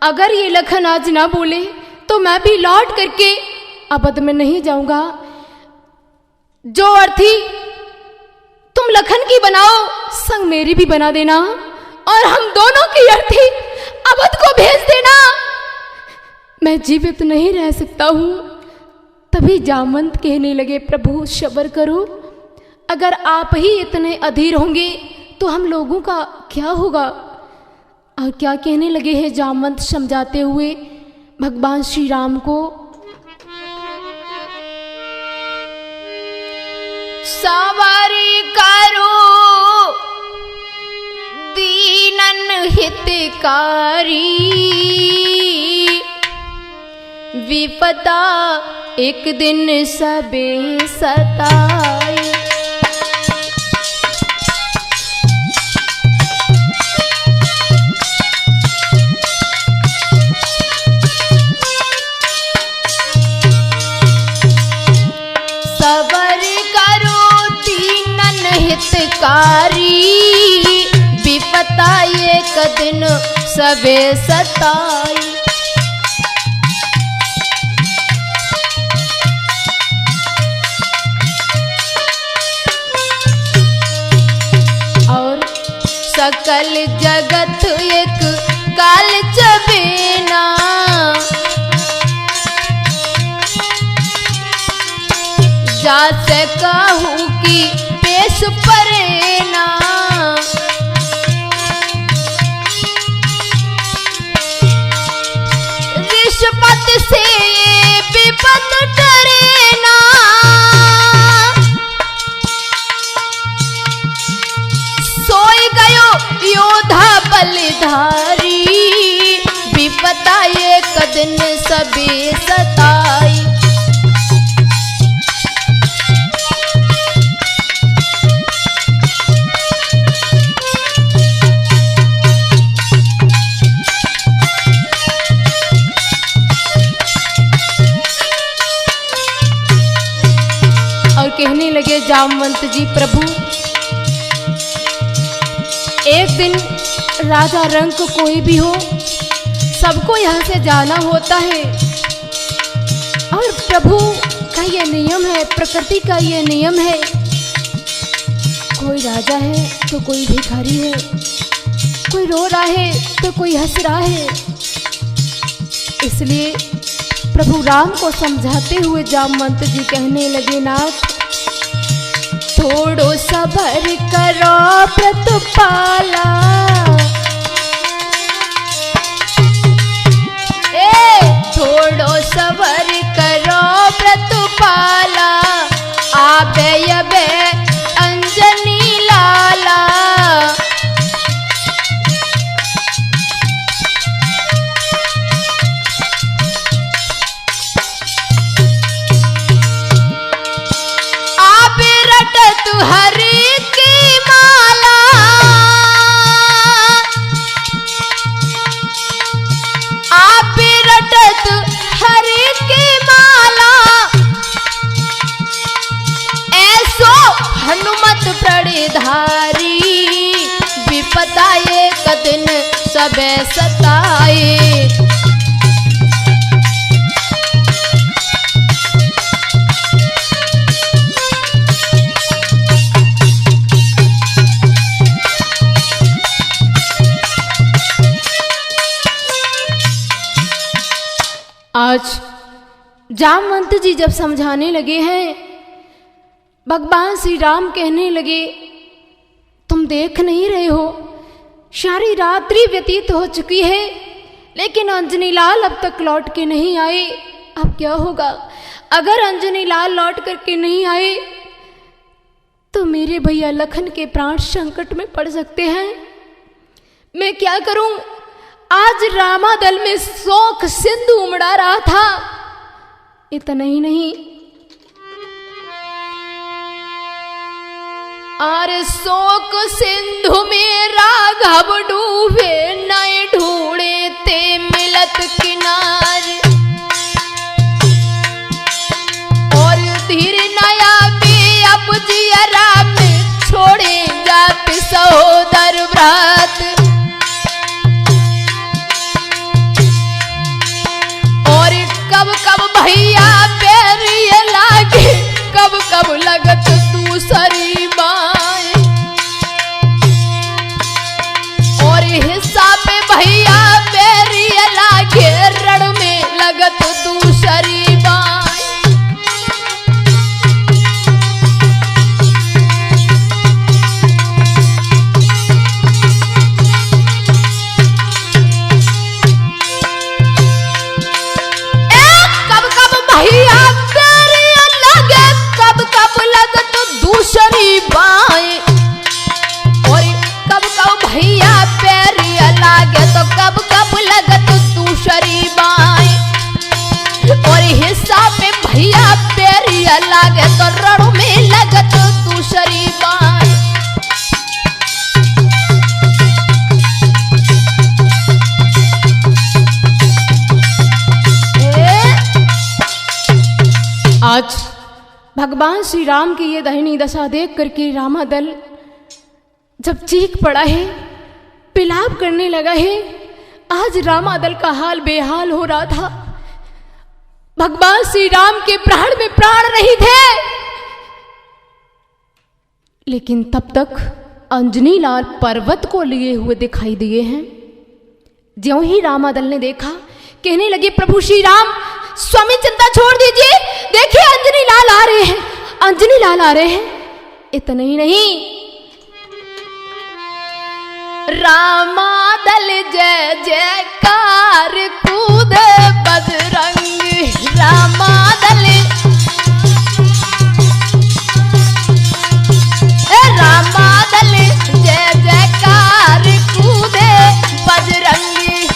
अगर ये लखन आज ना बोले तो मैं भी लौट करके अवध में नहीं जाऊंगा। जो अर्थी तुम लखन की बनाओ, संग मेरी भी बना देना, और हम दोनों की अर्थी अवध को भेज देना। मैं जीवित नहीं रह सकता हूं। तभी जामवंत कहने लगे, प्रभु सब्र करो, अगर आप ही इतने अधीर होंगे तो हम लोगों का क्या होगा। और क्या कहने लगे हैं जामवंत समझाते हुए भगवान श्री राम को, सवारी करो दीनन हितकारी, विपदा एक दिन सबे सताई। पुकारी, विपता एक दिन सबे सताई। और सकल जगत एक काल चबेना, जासे कहूँ कि पेश परेना। रिश्वत से विपत डरेना, सोई गयो योद्धा बलिधारी, विपता एक दिन सबे सताई। और कहने लगे जामवंत जी, प्रभु एक दिन राजा रंग कोई भी हो, सबको यहाँ से जाना होता है। और प्रभु का ये नियम है, प्रकृति का ये नियम है, कोई राजा है तो कोई भिखारी है, कोई रो रहा है तो कोई हंस रहा है। इसलिए प्रभु राम को समझाते हुए जामवंत जी कहने लगे, नाथ थोड़ो सबर करो प्रतिपाला, थोड़ो सबर करो प्रतिपाला, आबे यबे अंजनी लाला। हरि की माला, आप रटत हरि की माला, ऐसो हनुमत प्रणिधारी, विपदा एक दिन सबे सताए। आज जामवंत जी जब समझाने लगे हैं, भगवान श्री राम कहने लगे, तुम देख नहीं रहे हो, सारी रात्रि व्यतीत हो चुकी है, लेकिन अंजनी लाल अब तक लौट के नहीं आए। अब क्या होगा? अगर अंजनी लाल लौट करके नहीं आए तो मेरे भैया लखन के प्राण संकट में पड़ सकते हैं। मैं क्या करूं? आज रामादल में शोक सिंधु उमड़ा रहा था। इतना ही नहीं, अरे शोक सिंधु में राघव डूबे, नए ढूंढे ते मिलत किनारे, और धीर नया भी अब जियरा में छोड़े जात सहोदर व्रत। कब कब भैया पैर ये लागे, कब कब लगत दूसरी बाएं, और हिस्सा पे भैया पैर ये लागे, रण में लगत दूसरी बाएं। दूसरी बाएं, और कब कब भैया पैर लागे तो कब कब लगत दूसरी बाएं, और हिस्सा पे भैया पैर लागे तो रण में लगत दूसरी बाएं। आज भगवान श्री राम की ये दयनीय दशा देख करके रामादल जब चीख पड़ा है, विलाप करने लगा है। आज रामादल का हाल बेहाल हो रहा था। भगवान श्री राम के प्राण में प्राण नहीं थे। लेकिन तब तक अंजनी लाल पर्वत को लिए हुए दिखाई दिए हैं। ज्यों ही रामादल ने देखा, कहने लगे, प्रभु श्री राम, स्वामी चिंता छोड़ दीजिए, देखिए अंजनी लाल आ रहे हैं, अंजनी लाल आ रहे हैं। इतना ही नहीं, रामादल जय जयकार कूद बजरंग, रामादल रामादल जय जयकार कूदे बजरंगी।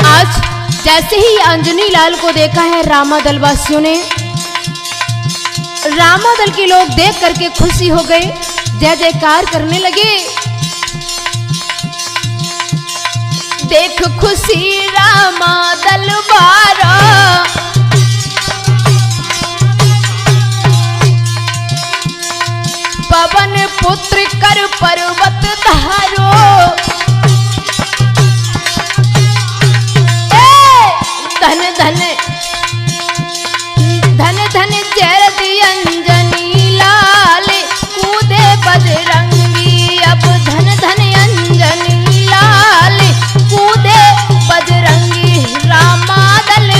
आज जैसे ही अंजनी लाल को देखा है रामादल वासियों ने, रामादल के लोग देख करके खुशी हो गए, जय जयकार करने लगे। देख खुशी रामादल बारा, पवन पुत्र कर पर्वत धारो, धन धन धन धन जय अंजनी लाल कूदे बजरंगी। अब धन धन अंजनी लाल कूदे बजरंगी। रामादल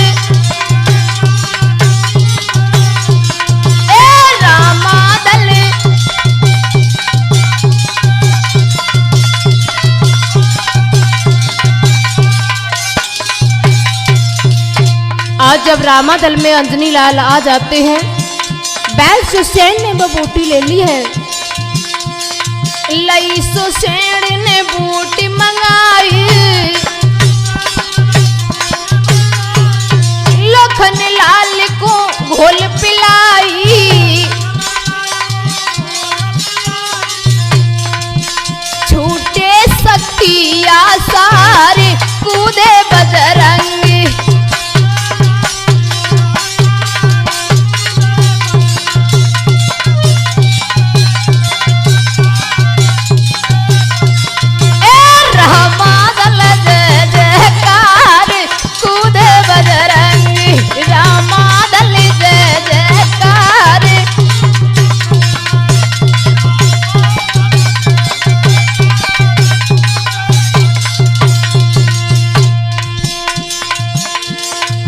रामादल आज जब रामादल में अंजनी लाल आ जाते हैं, बैल सुसैन ने वो बूटी ले ली है। लई सुसैन ने बूटी मंगाई, लखन लाल को घोल पिलाई। छूटे शक्तिया सारे कूदे बजरंगी।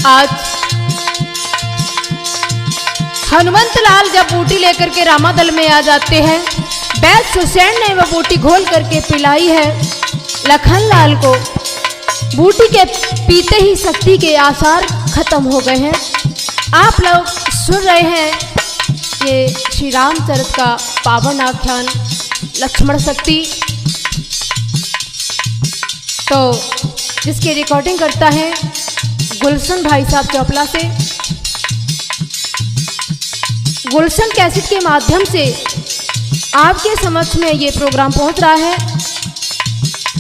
आज हनुमंत लाल जब बूटी लेकर के रामादल में आ जाते हैं, बैल सुसैन ने वह बूटी घोल करके पिलाई है लखन लाल को। बूटी के पीते ही शक्ति के आसार खत्म हो गए हैं। आप लोग सुन रहे हैं ये श्री रामचरित का पावन आख्यान लक्ष्मण शक्ति। तो जिसकी रिकॉर्डिंग करता है गुलशन भाई साहब चौपला से। गुलशन कैसेट के माध्यम से आपके समक्ष में ये प्रोग्राम पहुंच रहा है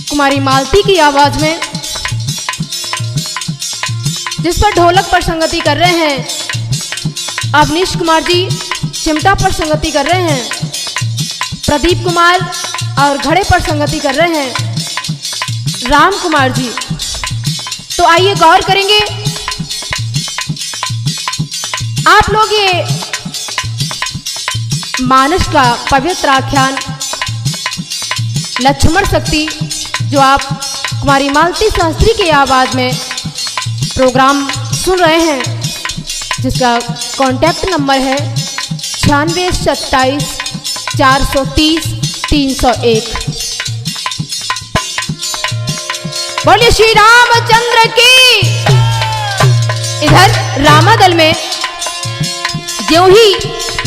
कुमारी मालती की आवाज में, जिस पर ढोलक पर संगति कर रहे हैं अवनीश कुमार जी, चिमटा पर संगति कर रहे हैं प्रदीप कुमार और घड़े पर संगति कर रहे हैं राम कुमार जी। तो आइए गौर करेंगे आप लोग ये मानस का पवित्र आख्यान लक्ष्मण शक्ति जो आप कुमारी मालती शास्त्री की आवाज में प्रोग्राम सुन रहे हैं, जिसका कॉन्टैक्ट नंबर है 9627 430 301। बोलिए श्री रामचंद्र की। इधर रामादल में ज्यों ही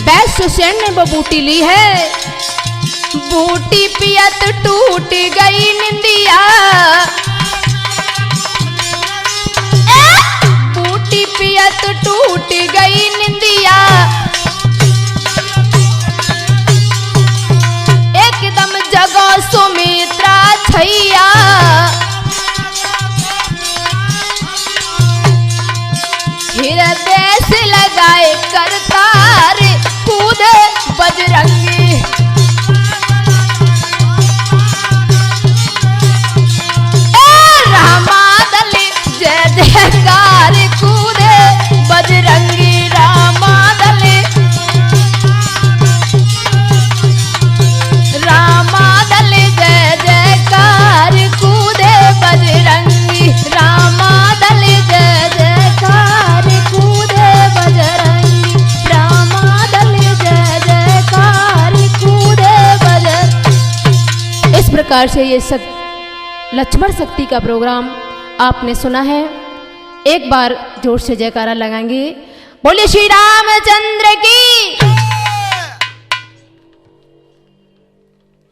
बैल सुसैन ने वो बूटी ली है, बूटी पियत टूट गई निंदिया, बूटी पियत टूट गई निंदिया। एकदम जगो सुमित्रा छैया, जाए कर तार कूदे बजरंगी। रामादल जय जयकार कूदे बजरंगी। रामादल जय जयकार कूदे बजरंगी। रामादल जय जयकार कूदे बजरंगी। रामादल जय जयकार कूदे बजरंगी। इस प्रकार से ये सब लक्ष्मण शक्ति का प्रोग्राम आपने सुना है। एक बार जोर से जयकारा लगाएंगे। बोले श्री रामचंद्र